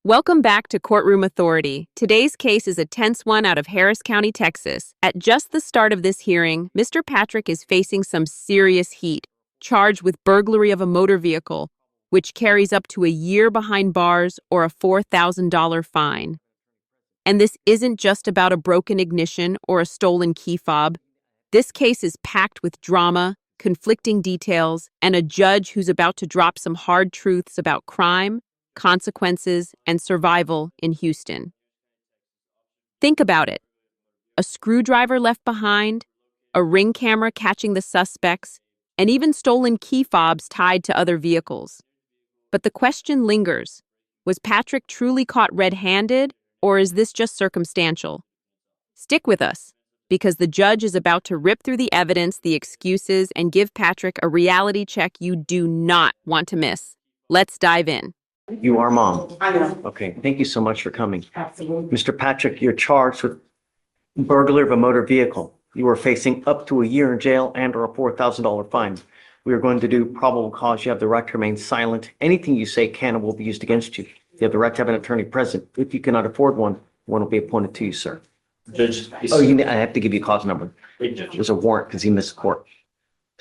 Welcome back to Courtroom Authority. Today's case is a tense one out of Harris County, Texas. At just the start of this hearing, Mr. Patrick is facing some serious heat, charged with burglary of a motor vehicle, which carries up to a year behind bars or a $4,000 fine. And this isn't just about a broken ignition or a stolen key fob. This case is packed with drama, conflicting details, and a judge who's about to drop some hard truths about crime, consequences, and survival in Houston. Think about it. A screwdriver left behind, a ring camera catching the suspects, and even stolen key fobs tied to other vehicles. But the question lingers. Was Patrick truly caught red-handed, or is this just circumstantial? Stick with us, because the judge is about to rip through the evidence, the excuses, and give Patrick a reality check you do not want to miss. Let's dive in. You are mom. I know. Okay, thank you so much for coming. Absolutely. Mr. Patrick, you're charged with burglary of a motor vehicle. You are facing up to a year in jail and or a $4,000 fine. We are going to do probable cause. You have the right to remain silent. Anything you say can and will be used against you. You have the right to have an attorney present. If you cannot afford one, one will be appointed to you, sir. Judge, Oh, I have to give you a cause number. There's a warrant because he missed court.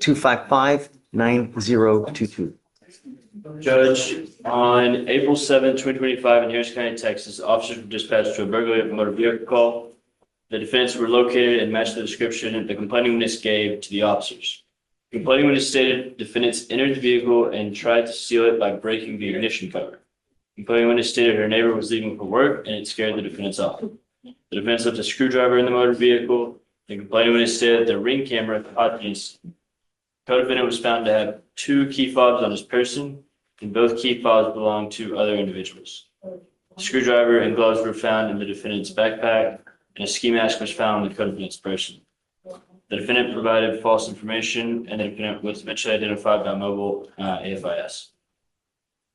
255-9022. Judge, on April 7, 2025 in Harris County, Texas, officers were dispatched to a burglary of a motor vehicle call. The defendants were located and matched the description the complaining witness gave to the officers. The complaining witness stated defendants entered the vehicle and tried to steal it by breaking the ignition cover. The complaining witness stated her neighbor was leaving for work and it scared the defendants off. The defendants left a screwdriver in the motor vehicle. The complaining witness stated the ring camera caught the incident. The co-defendant was found to have 2 key fobs on his person, and both key fobs belonged to other individuals. The screwdriver and gloves were found in the defendant's backpack, and a ski mask was found on the co-defendant's person. The defendant provided false information, and the defendant was eventually identified by mobile AFIS.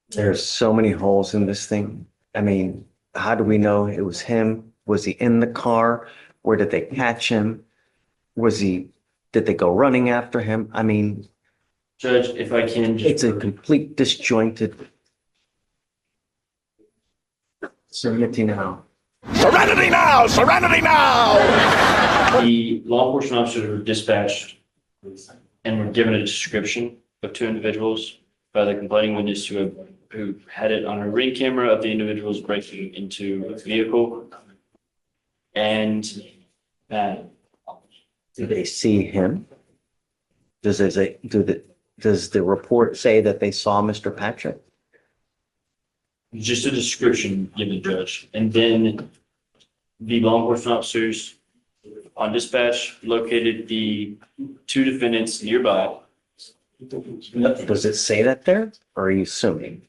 There's so many holes in this thing. I mean, how do we know it was him? Was he in the car? Where did they catch him? Did they go running after him? I mean, Judge, if I can just... it's a complete disjointed. Serenity now. Serenity now! Serenity now! The law enforcement officers were dispatched and were given a description of 2 individuals by the complaining witness who had it on a ring camera of the individuals breaking into a vehicle. And Did they see him? Does the report say that they saw Mr. Patrick? just a description given, Judge. And then the law enforcement officers on dispatch located the 2 defendants nearby. Does it say that there, or are you assuming?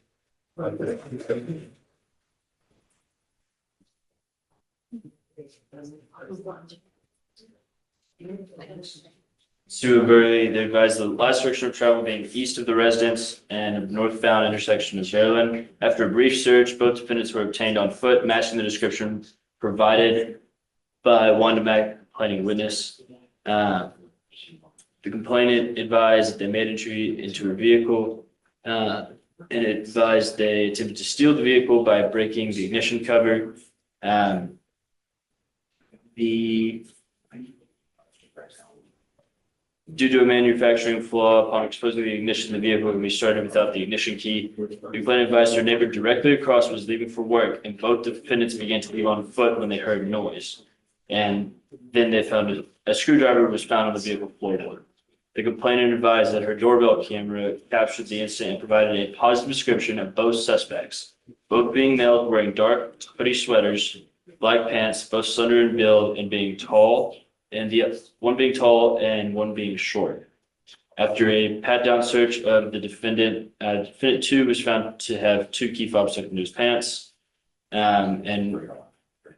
To Burley, they advised the last direction of travel being east of the residence and northbound intersection of Maryland. After a brief search, both defendants were obtained on foot, matching the description provided by one complaining witness. The complainant advised that they made entry into a vehicle and advised they attempted to steal the vehicle by breaking the ignition cover. Due to a manufacturing flaw, upon exposing the ignition, the vehicle can be started without the ignition key. The complainant advised her neighbor directly across was leaving for work, and both defendants began to leave on foot when they heard noise. And then they found a screwdriver was found on the vehicle floorboard. The complainant advised that her doorbell camera captured the incident and provided a positive description of both suspects, both being males wearing dark hoodie sweaters, black pants, both slender in build and being tall, and the one being tall and one being short. After a pat-down search of the defendant, defendant 2 was found to have 2 key fobs stuck into his pants, and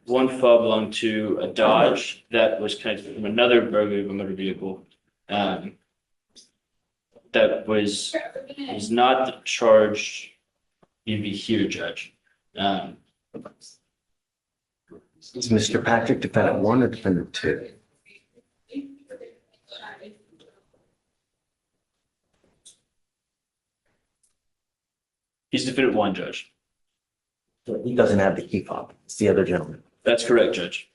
one fob belonged to a Dodge that was connected from another burglary of a motor vehicle. That was not the charge you'd be here, Judge. Is Mr. Patrick defendant 1 or defendant 2? He's defendant 1, Judge. He doesn't have the key fob. It's the other gentleman. That's correct, Judge.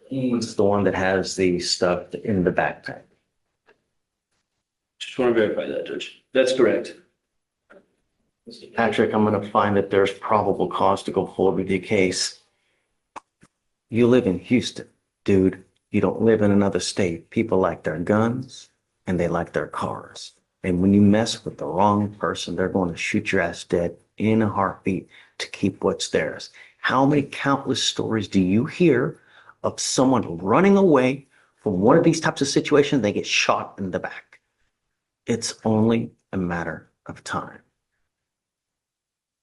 He's the one that has the stuff in the backpack. Just want to verify that, Judge. That's correct. Patrick, I'm going to find that there's probable cause to go forward with your case. You live in Houston, dude. You don't live in another state. People like their guns and they like their cars. And when you mess with the wrong person, they're going to shoot your ass dead in a heartbeat to keep what's theirs. How many countless stories do you hear of someone running away from one of these types of situations? They get shot in the back. It's only a matter of time.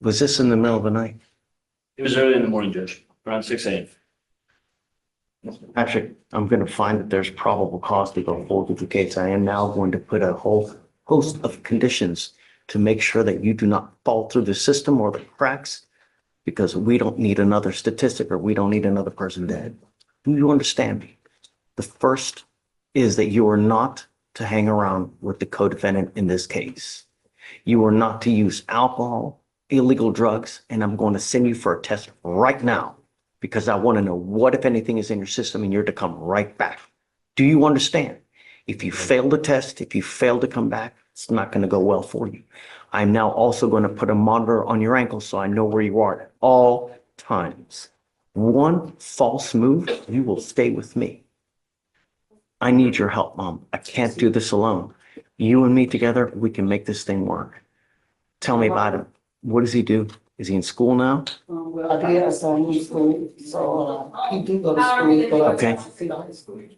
Was this in the middle of the night? It was early in the morning, Judge, around 6 a.m. Patrick, I'm going to find that there's probable cause to go forward with the case. I am now going to put a whole host of conditions to make sure that you do not fall through the system or the cracks, because we don't need another statistic or we don't need another person dead. Do you understand me? The first is that you are not to hang around with the co-defendant in this case. You are not to use alcohol, illegal drugs, and I'm going to send you for a test right now because I want to know what, if anything, is in your system, and you're to come right back. Do you understand? If you fail the test, if you fail to come back, it's not going to go well for you. I'm now also going to put a monitor on your ankle so I know where you are at all times. One false move, you will stay with me. I need your help, Mom. I can't do this alone. You and me together, we can make this thing work. Tell me about him. What does he do? Is he in school now? Well, I did have some in school, so he did go to school, but Okay.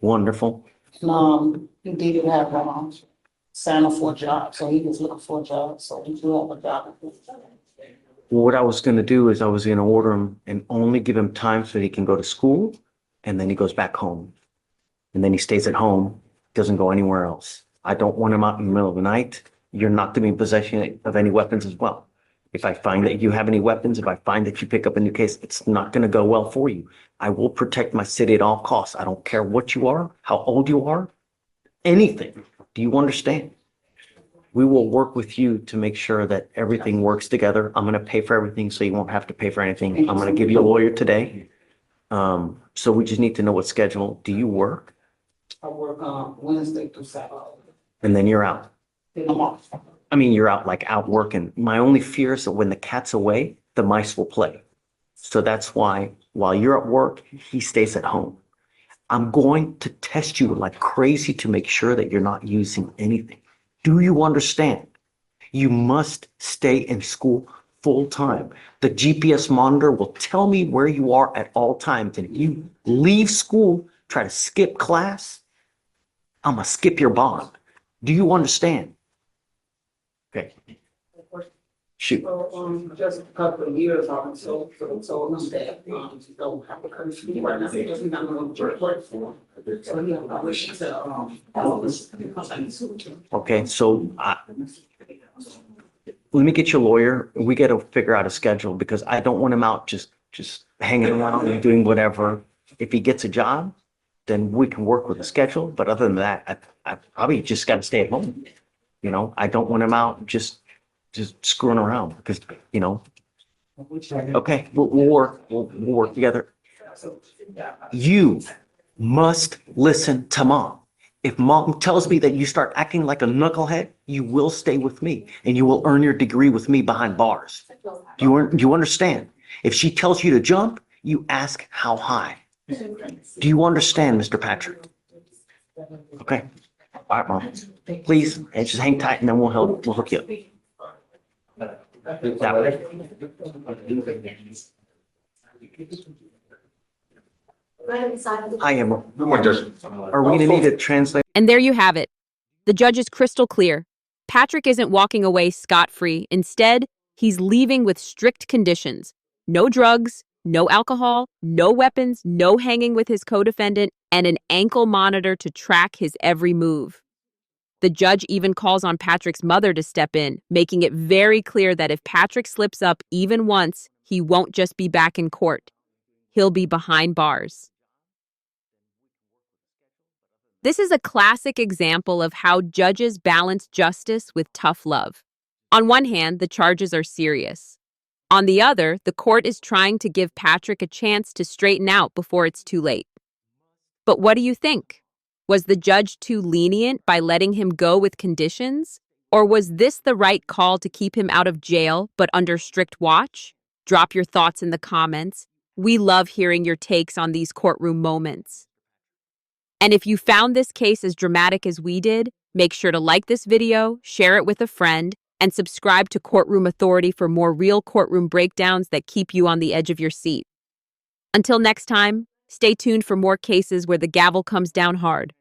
Wonderful. he did have sign up for a job, so he was looking for a job, so he do have a job. Well, what I was going to do is I was going to order him and only give him time so he can go to school, and then he goes back home. And then he stays at home, doesn't go anywhere else. I don't want him out in the middle of the night. You're not to be in possession of any weapons as well. If I find that you have any weapons, if I find that you pick up a new case, it's not going to go well for you. I will protect my city at all costs. I don't care what you are, how old you are, anything. Do you understand? We will work with you to make sure that everything works together. I'm going to pay for everything so you won't have to pay for anything. I'm going to give you a lawyer today. So we just need to know what schedule. Do you work? I work Wednesday through Saturday. And then you're out. Then I'm off. I mean, you're out like out working. My only fear is that when the cat's away, the mice will play. So that's why while you're at work, he stays at home. I'm going to test you like crazy to make sure that you're not using anything. Do you understand? You must stay in school full time. The GPS monitor will tell me where you are at all times. And if you leave school, try to skip class, I'm going to skip your bond. Do you understand? Okay. Shoot. So, just a couple of years on, so told him that, don't have to come to me right now, because he's not going to work for him. So, yeah, I wish to, Okay, so let me get your lawyer. We got to figure out a schedule because I don't want him out just hanging around and doing whatever. If he gets a job, then we can work with a schedule. But other than that, I probably just got to stay at home. You know, I don't want him out just screwing around because, you know, okay, we'll work together. You must listen to Mom. If Mom tells me that you start acting like a knucklehead, you will stay with me and you will earn your degree with me behind bars. Do you understand? If she tells you to jump, you ask how high. Do you understand, Mr. Patrick? Okay. All right, Mom. Please, and just hang tight and then we'll hook you up. That way. I am. Are we gonna need a translator? And there you have it. The judge is crystal clear. Patrick isn't walking away scot-free. Instead, he's leaving with strict conditions. No drugs, no alcohol, no weapons, no hanging with his co-defendant, and an ankle monitor to track his every move. The judge even calls on Patrick's mother to step in, making it very clear that if Patrick slips up even once, he won't just be back in court. He'll be behind bars. This is a classic example of how judges balance justice with tough love. On one hand, the charges are serious. On the other, the court is trying to give Patrick a chance to straighten out before it's too late. But what do you think? Was the judge too lenient by letting him go with conditions? Or was this the right call to keep him out of jail but under strict watch? Drop your thoughts in the comments. We love hearing your takes on these courtroom moments. And if you found this case as dramatic as we did, make sure to like this video, share it with a friend, and subscribe to Courtroom Authority for more real courtroom breakdowns that keep you on the edge of your seat. Until next time, stay tuned for more cases where the gavel comes down hard.